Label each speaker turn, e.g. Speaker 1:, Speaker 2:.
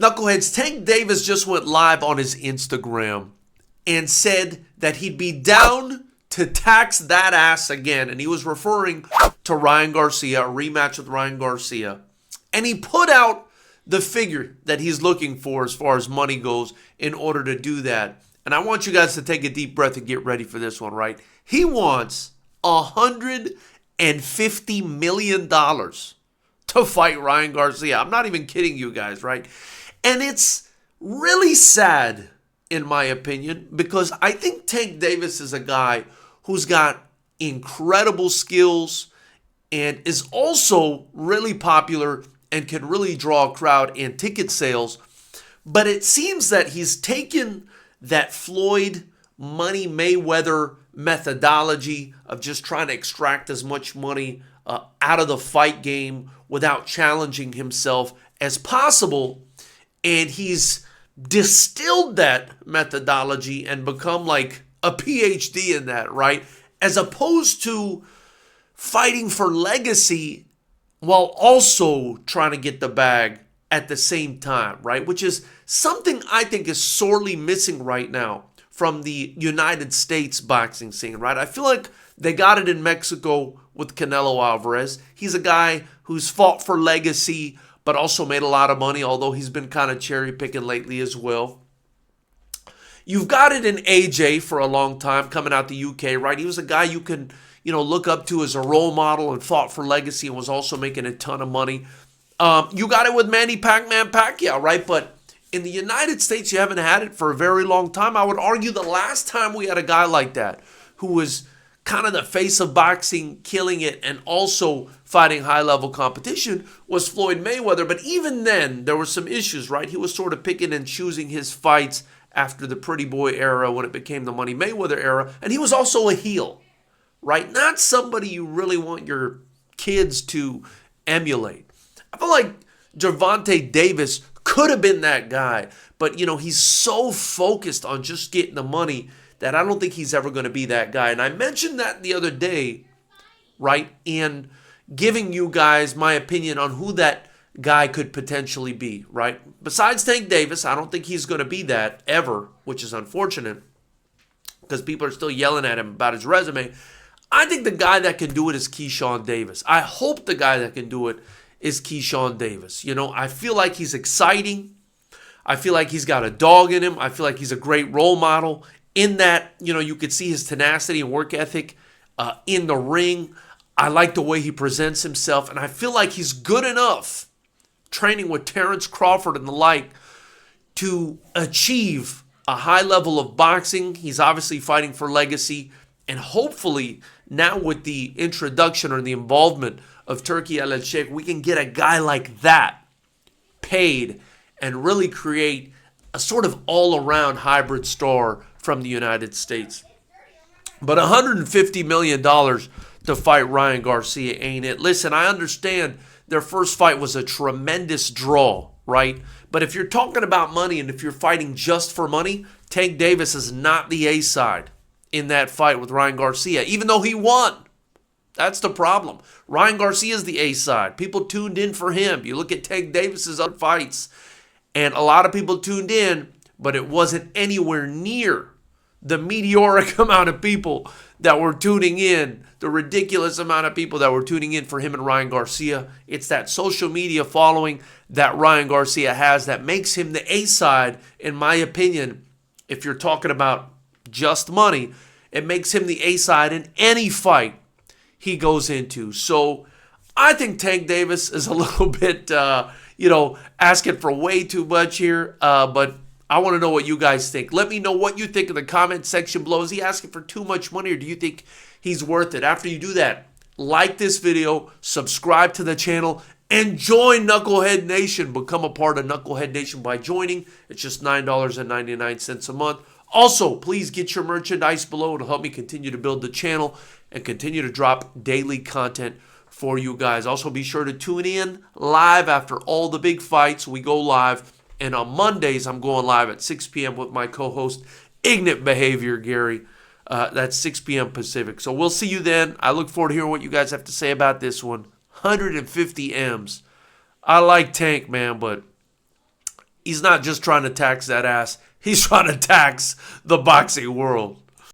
Speaker 1: Knuckleheads, Tank Davis just went live on his Instagram and said that he'd be down to tax that ass again. And he was referring to Ryan Garcia, a rematch with Ryan Garcia. And he put out the figure that he's looking for as far as money goes in order to do that. And I want you guys to take a deep breath and get ready for this one, right? He wants $150 million to fight Ryan Garcia. I'm not even kidding you guys, right? And it's really sad, in my opinion, because I think Tank Davis is a guy who's got incredible skills and is also really popular and can really draw a crowd and ticket sales. But it seems that he's taken that Floyd Money Mayweather methodology of just trying to extract as much money out of the fight game without challenging himself as possible. And he's distilled that methodology and become like a PhD in that, right? As opposed to fighting for legacy while also trying to get the bag at the same time, right? Which is something I think is sorely missing right now from the United States boxing scene, right? I feel like they got it in Mexico with Canelo Alvarez. He's a guy who's fought for legacy, but also made a lot of money, although he's been kind of cherry picking lately as well. You've got it in AJ for a long time, coming out the UK, right? He was a guy you can, look up to as a role model and fought for legacy and was also making a ton of money. You got it with Manny Pac-Man Pacquiao, right? But in the United States, you haven't had it for a very long time. I would argue the last time we had a guy like that who was kind of the face of boxing, killing it, and also fighting high-level competition was Floyd Mayweather. But even then, there were some issues, right? He was sort of picking and choosing his fights after the Pretty Boy era when it became the Money Mayweather era. And he was also a heel, right? Not somebody you really want your kids to emulate. I feel like Gervonta Davis could have been that guy, but he's so focused on just getting the money that I don't think he's ever going to be that guy. And I mentioned that the other day, right, in giving you guys my opinion on who that guy could potentially be, right? Besides Tank Davis, I don't think he's going to be that ever, which is unfortunate because people are still yelling at him about his resume. I think the guy that can do it is Keyshawn Davis. I hope the guy that can do it is Keyshawn Davis. I feel like he's exciting. I feel like he's got a dog in him. I feel like he's a great role model in that, you could see his tenacity and work ethic in the ring. I like the way he presents himself, and I feel like he's good enough training with Terrence Crawford and the like to achieve a high level of boxing. He's obviously fighting for legacy, and hopefully now with the introduction or the involvement of Turki Al-Sheikh, we can get a guy like that paid and really create a sort of all-around hybrid star from the United States. But $150 million to fight Ryan Garcia ain't it. Listen, I understand their first fight was a tremendous draw, right? But if you're talking about money and if you're fighting just for money, Tank Davis is not the A side in that fight with Ryan Garcia, even though he won. That's the problem. Ryan Garcia is the A side. People tuned in for him. You look at Tank Davis's other fights, and a lot of people tuned in, but it wasn't anywhere near the meteoric amount of people that were tuning in, the ridiculous amount of people that were tuning in for him and Ryan Garcia. It's that social media following that Ryan Garcia has that makes him the A side, in my opinion. If you're talking about just money, it makes him the A side in any fight he goes into. So I think Tank Davis is a little bit, asking for way too much here. But I want to know what you guys think. Let me know what you think in the comment section below. Is he asking for too much money, or do you think he's worth it? After you do that, like this video, subscribe to the channel, and join Knucklehead Nation. Become a part of Knucklehead Nation by joining. It's just $9.99 a month. Also, please get your merchandise below. It'll help me continue to build the channel and continue to drop daily content for you guys. Also, be sure to tune in live after all the big fights. We go live. And on Mondays, I'm going live at 6 p.m. with my co-host, Ignorant Behavior Gary. That's 6 p.m. Pacific. So we'll see you then. I look forward to hearing what you guys have to say about this one. 150 M's. I like Tank, man, but he's not just trying to tax that ass. He's trying to tax the boxing world.